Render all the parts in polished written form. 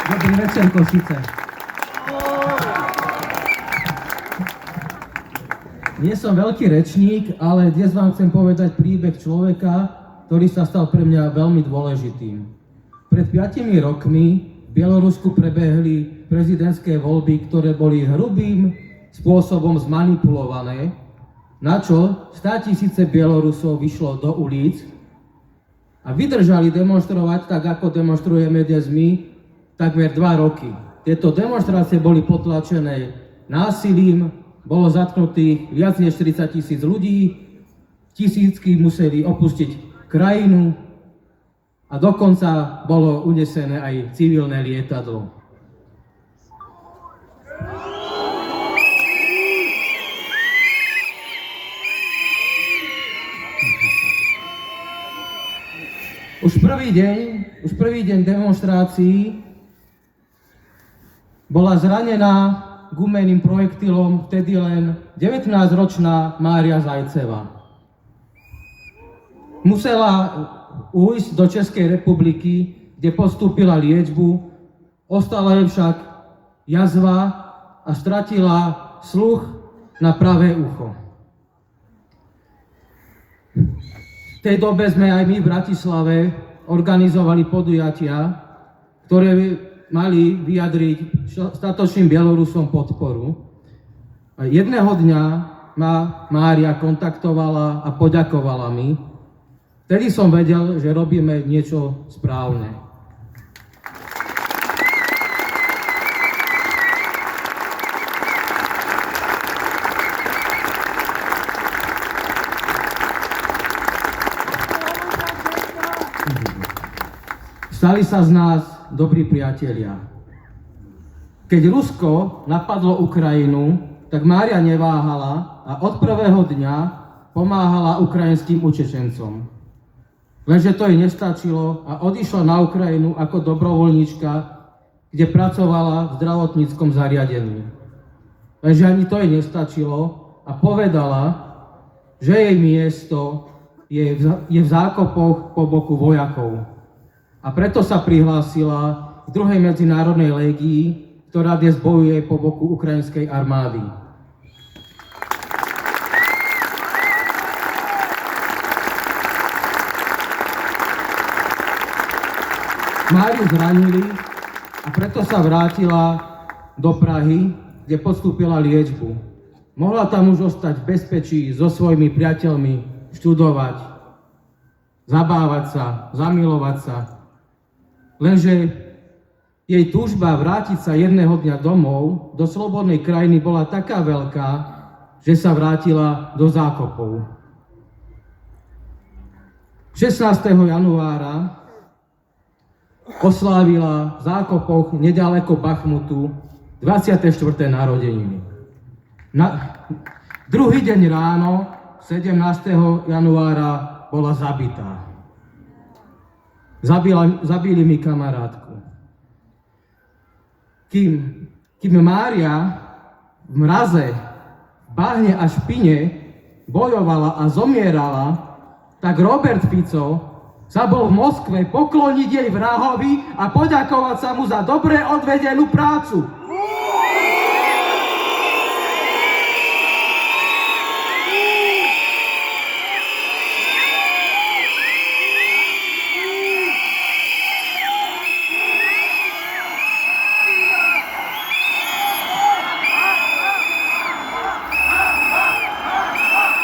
Dobrý večer, Košice. Nie som veľký rečník, ale dnes vám chcem povedať príbeh človeka, ktorý sa stal pre mňa veľmi dôležitým. Pred 5 rokmi v Bielorusku prebehli prezidentské voľby, ktoré boli hrubým spôsobom zmanipulované, na čo 100 000 Bielorusov vyšlo do ulic a vydržali demonštrovať tak, ako demonstrujeme dnes my, takmer 2 roky. Tieto demonštrácie boli potlačené násilím, bolo zatknutých viac než 40 000 ľudí, tisícky museli opustiť krajinu a dokonca bolo unesené aj civilné lietadlo. Už prvý deň demonštrácií bola zranená gumeným projektilom vtedy len 19-ročná Mária Zajcevá. Musela ujsť do Českej republiky, kde podstúpila liečbu, ostala jej však jazva a stratila sluch na pravé ucho. V tej dobe sme aj my v Bratislave organizovali podujatia, ktoré mali vyjadriť statočným Bielorusom podporu. A jedného dňa ma Mária kontaktovala a poďakovala mi. Vtedy som vedel, že robíme niečo správne. Stali sa z nás dobrí priatelia. Keď Rusko napadlo Ukrajinu, tak Mária neváhala a od prvého dňa pomáhala ukrajinským utečencom. Lenže to jej nestačilo a odišla na Ukrajinu ako dobrovoľníčka, kde pracovala v zdravotníckom zariadení. Lenže ani to jej nestačilo a povedala, že jej miesto je v zákopoch po boku vojakov. A preto sa prihlásila k 2. medzinárodnej légii, ktorá dnes bojuje po boku ukrajinskej armády. Máriu zranili a preto sa vrátila do Prahy, kde podstúpila liečbu. Mohla tam už ostať v bezpečí so svojimi priateľmi, študovať, zabávať sa, zamilovať sa. Lenže jej túžba vrátiť sa jedného dňa domov do slobodnej krajiny bola taká veľká, že sa vrátila do zákopov. 16. januára oslávila v zákopoch nedaleko Bachmutu 24. narodeniny. Druhý deň ráno, 17. januára, bola zabitá. Zabili mi kamarátku. Kým Mária v mraze, bahne a špine bojovala a zomierala, tak Robert Fico sa bol v Moskve pokloniť jej vrahovi a poďakovať sa mu za dobre odvedenú prácu.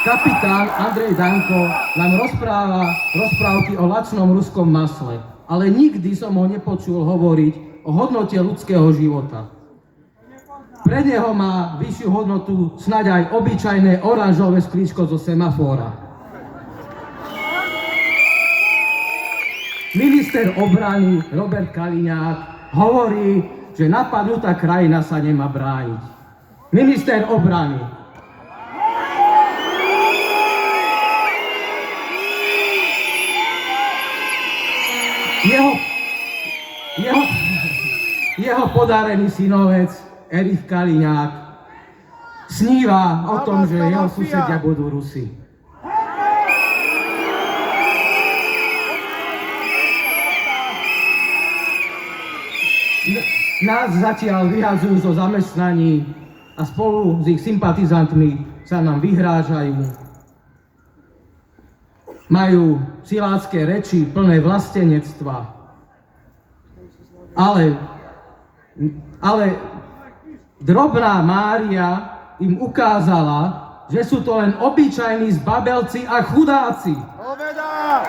Kapitán Andrej Danko nám rozpráva rozprávky o lacnom ruskom masle, ale nikdy som ho nepočul hovoriť o hodnote ľudského života. Pre neho má vyššiu hodnotu snáď aj obyčajné oranžové sklíčko zo semafóra. Minister obrany Robert Kaliňák hovorí, že napadnutá krajina sa nemá brániť. Minister obrany. Jeho podarený synovec Erich Kaliňák sníva o tom, že jeho susedia budú Rusi. nás zatiaľ vyhadzujú zo zamestnaní a spolu s ich sympatizantmi sa nám vyhrážajú. Majú silácké reči plné vlastenectva. Ale drobná Mária im ukázala, že sú to len obyčajní zbabelci a chudáci. Obeda!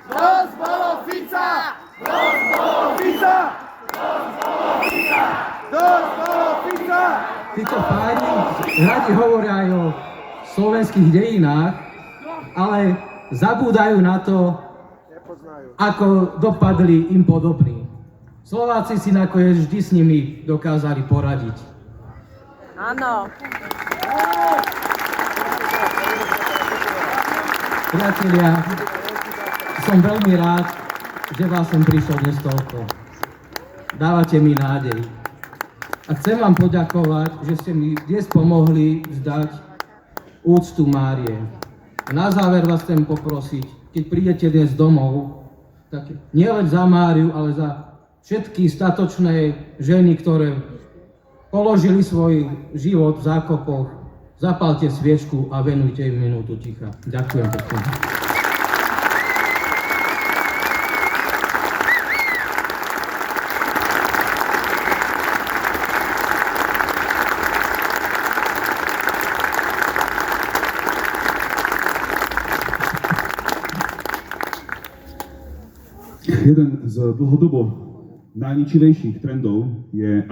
Rozbolo Fica! Rozbolo Fica! Rozbolo Fica! Rozbolo Fica! Títo páni radi hovoria aj o slovenských dejinách, ale zabúdajú na to, ako dopadli im podobní. Slováci si nakoniec vždy s nimi dokázali poradiť. Áno. Priatelia, som veľmi rád, že vás som prišiel dnes toľko. Dávate mi nádej. A chcem vám poďakovať, že ste mi dnes pomohli vzdať úctu Márie. A na záver vás chcem poprosiť, keď prídete dnes domov, tak nielen za Máriu, ale za všetky statočné ženy, ktoré položili svoj život v zákopoch, zapálte sviečku a venujte im minútu ticha. Ďakujem pekne. Jeden z dlhodobo najničivejších trendov je